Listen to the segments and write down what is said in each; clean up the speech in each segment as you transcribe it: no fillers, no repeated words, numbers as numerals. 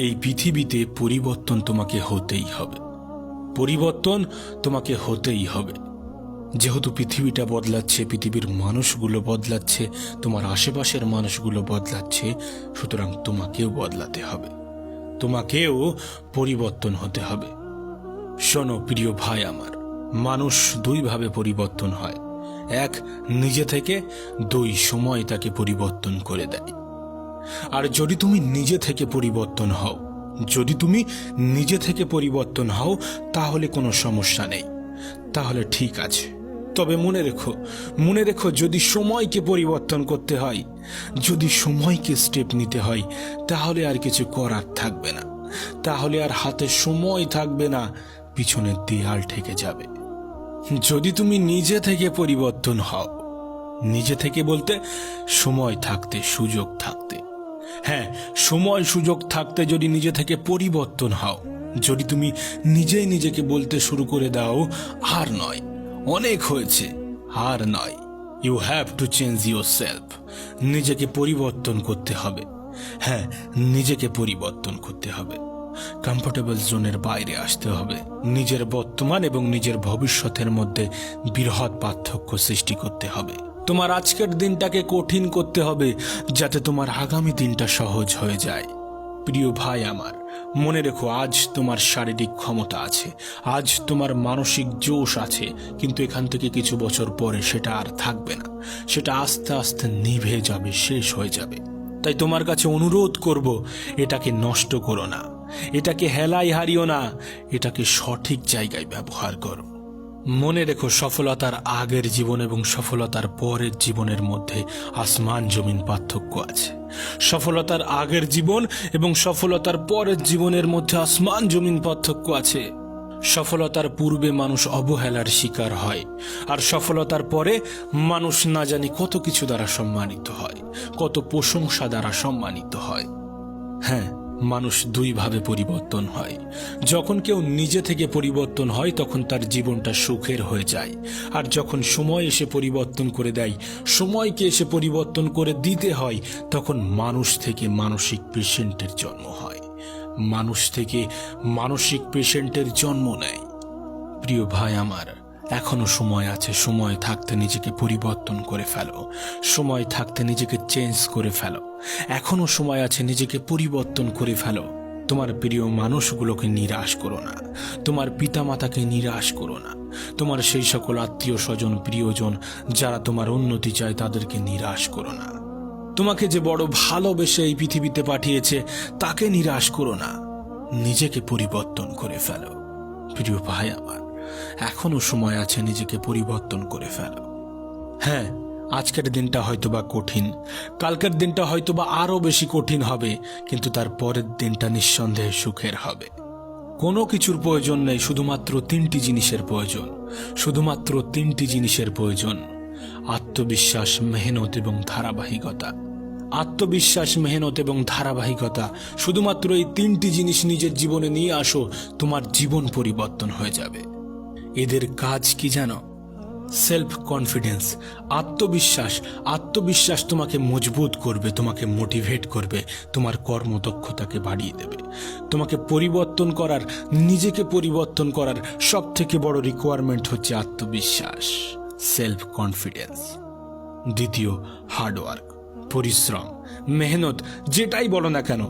এই পৃথিবীতে পরিবর্তন তোমাকে হতেই হবে, পরিবর্তন তোমাকে হতেই হবে। যেহেতু পৃথিবীটা বদলাচ্ছে, পৃথিবীর মানুষগুলো বদলাচ্ছে, তোমার আশেপাশের মানুষগুলো বদলাচ্ছে, সুতরাং তোমাকেও বদলাতে হবে, তোমাকেও পরিবর্তন হতে হবে। শোনো প্রিয় ভাই আমার, মানুষ দুইভাবে পরিবর্তন হয়। এক, নিজে থেকে; দুই, সময় তাকে পরিবর্তন করে দেয়। আর যদি তুমি নিজে থেকে পরিবর্তন হও, যদি তুমি নিজে থেকে পরিবর্তন হও, তাহলে কোনো সমস্যা নেই, তাহলে ঠিক আছে। তবে মনে রেখো যদি সময়কে পরিবর্তন করতে হয়, যদি সময়কে স্টেপ নিতে হয়, তাহলে আর কিছু করার থাকবে না, তাহলে আর হাতে সময় থাকবে না, পিছনের দেয়াল ঠেকে যাবে। যদি তুমি নিজে থেকে পরিবর্তন হও, নিজে থেকে বলতে সময় থাকতে, সুযোগ থাকতে, হ্যাঁ সময় সুযোগ থাকতে যদি নিজে থেকে পরিবর্তন হও, যদি তুমি নিজেই নিজেকে বলতে শুরু করে দাও, আর নয়, অনেক হয়েছে, আর নয়, you have to change yourself. নিজেকে পরিবর্তন করতে হবে, হ্যাঁ নিজেকে পরিবর্তন করতে হবে। কমফোর্টেবল জোনের বাইরে আসতে হবে, নিজের বর্তমান এবং নিজের ভবিষ্যতের মধ্যে বৃহৎ পার্থক্য সৃষ্টি করতে হবে। তোমার আজকের দিনটাকে কঠিন করতে হবে, যাতে তোমার আগামী দিনটা সহজ হয়ে যায়। প্রিয় ভাই আমার, মনে রেখো, আজ তোমার শারীরিক ক্ষমতা আছে, আজ তোমার মানসিক জোশ আছে, কিন্তু এখান থেকে কিছু বছর পরে সেটা আর থাকবে না, সেটা আস্তে আস্তে নিভে যাবে, শেষ হয়ে যাবে। তাই তোমার কাছে অনুরোধ করব, এটাকে নষ্ট করো না, এটাকে হেলায় হারিও না, এটাকে সঠিক জায়গায় ব্যবহার করো। মনে রেখো, সফলতার আগের জীবন এবং সফলতার পরের জীবনের মধ্যে আসমান জমিন পার্থক্য আছে। সফলতার আগের জীবন এবং সফলতার পরের জীবনের মধ্যে আসমান জমিন পার্থক্য আছে। সফলতার পূর্বে মানুষ অবহেলার শিকার হয়, আর সফলতার পরে মানুষ না জানি কত কিছু দ্বারা সম্মানিত হয়, কত প্রশংসা দ্বারা সম্মানিত হয়। হ্যাঁ, মানুষ দুইভাবে পরিবর্তন হয়। যখন কেউ নিজে থেকে পরিবর্তন হয়, তখন তার জীবনটা সুখের হয়ে যায়। আর যখন সময় এসে পরিবর্তন করে দেয়, সময়কে এসে পরিবর্তন করে দিতে হয়, তখন মানুষ থেকে মানসিক পেশেন্টের জন্ম হয়, মানুষ থেকে মানসিক পেশেন্টের জন্ম নেয়। প্রিয় ভাই আমার, এখনো সময় আছে, সময় থাকতে নিজেকে পরিবর্তন করে ফেলো, সময় থাকতে নিজেকে চেঞ্জ করে ফেলো, এখনো সময় আছে, নিজেকে পরিবর্তন করে ফেলো। তোমার প্রিয় মানুষগুলোকে নিরাশ করো না, তোমার পিতামাতাকে নিরাশ করো না, তোমার সেই সকল আত্মীয় স্বজন, প্রিয়জন যারা তোমার উন্নতি চায়, তাদেরকে নিরাশ করো না। তোমাকে যে বড় ভালোবেসে এই পৃথিবীতে পাঠিয়েছে, তাকে নিরাশ করো না, নিজেকে পরিবর্তন করে ফেলো। প্রিয় ভাই আমার, এখনো সময় আছে, নিজেকে পরিবর্তন করে ফেলো। হ্যাঁ, আজকের দিনটা হয়তোবা কঠিন, কালকের দিনটা হয়তোবা আরো বেশি কঠিন হবে, কিন্তু তার পরের দিনটা নিঃসন্দেহে সুখের হবে। কোনো কিছুর প্রয়োজন নেই, শুধুমাত্র তিনটি জিনিসের প্রয়োজন, শুধুমাত্র তিনটি জিনিসের প্রয়োজন: আত্মবিশ্বাস, মেহনত এবং ধারাবাহিকতা। আত্মবিশ্বাস, মেহনত এবং ধারাবাহিকতা, শুধুমাত্র এই তিনটি জিনিস নিজের জীবনে নিয়ে আসো, তোমার জীবন পরিবর্তন হয়ে যাবে। এদের কাজ কি জানো? সেলফ কনফিডেন্স, আত্মবিশ্বাস। আত্মবিশ্বাস তোমাকে মজবুত করবে, তোমাকে মোটিভেট করবে, তোমার কর্মদক্ষতাকে বাড়িয়ে দেবে। তোমাকে পরিবর্তন করার, নিজেকে পরিবর্তন করার সব থেকে বড় রিকোয়ারমেন্ট হচ্ছে আত্মবিশ্বাস, সেলফ কনফিডেন্স। দ্বিতীয়, হার্ডওয়ার্ক, পরিশ্রম, মেহনত। যেটাই বলো না কেন,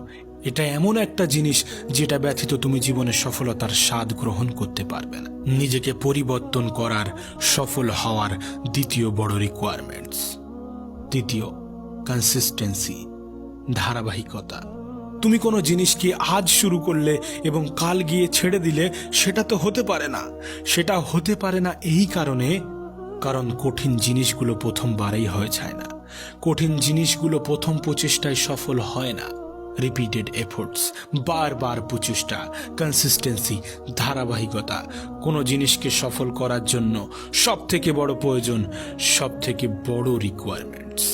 এটা এমন একটা জিনিস যেটা ব্যতীত তুমি জীবনে সফলতার স্বাদ গ্রহণ করতে পারবে না। নিজেকে পরিবর্তন করার, সফল হওয়ার দ্বিতীয় বড় রিকোয়ারমেন্টস। তৃতীয়, কনসিস্টেন্সি, ধারাবাহিকতা। তুমি কোনো জিনিসকে আজ শুরু করলে এবং কাল গিয়ে ছেড়ে দিলে, সেটা তো হতে পারে না। সেটা হতে পারে না এই কারণ কঠিন জিনিসগুলো প্রথমবারেই হয়ে যায় না, কঠিন জিনিসগুলো প্রথম প্রচেষ্টায় সফল হয় না। রিপিটেড এফোর্টস, বারবার প্রচেষ্টা, কনসিস্টেন্সি, ধারাবাহিকতা। কোনো জিনিসকে সফল করার জন্য সব থেকে বড় প্রয়োজন, সব থেকে বড় রিকোয়ারমেন্টস।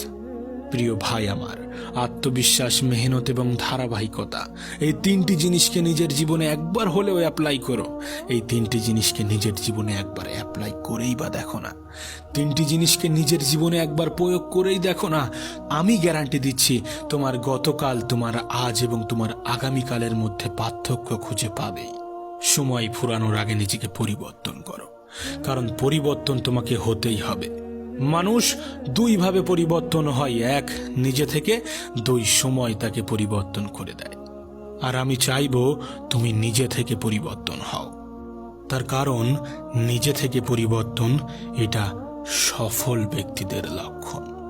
প্রিয় ভাই আমার, আত্মবিশ্বাস, মেহনত এবং ধারাবাহিকতা। এই তিনটি জিনিসকে নিজের জীবনে একবার হলেও অ্যাপ্লাই করো। এই তিনটি জিনিসকে নিজের জীবনে একবার অ্যাপ্লাই করেই বা দেখো না, তিনটি জিনিসকে নিজের জীবনে একবার প্রয়োগ করেই দেখো না। আমি গ্যারান্টি দিচ্ছি, তোমার গতকাল, তোমার আজ এবং তোমার আগামীকালের মধ্যে পার্থক্য খুঁজে পাবেই। সময় ফুরানোর আগে নিজেকে পরিবর্তন করো, কারণ পরিবর্তন তোমাকে হতেই হবে। মানুষ দুইভাবে পরিবর্তন হয়, এক নিজে থেকে, দুই সময় তাকে পরিবর্তন করে দেয়। আর আমি চাইবো তুমি নিজে থেকে পরিবর্তন হও। তার কারণ নিজে থেকে পরিবর্তন এটা সফল ব্যক্তিদের লক্ষণ।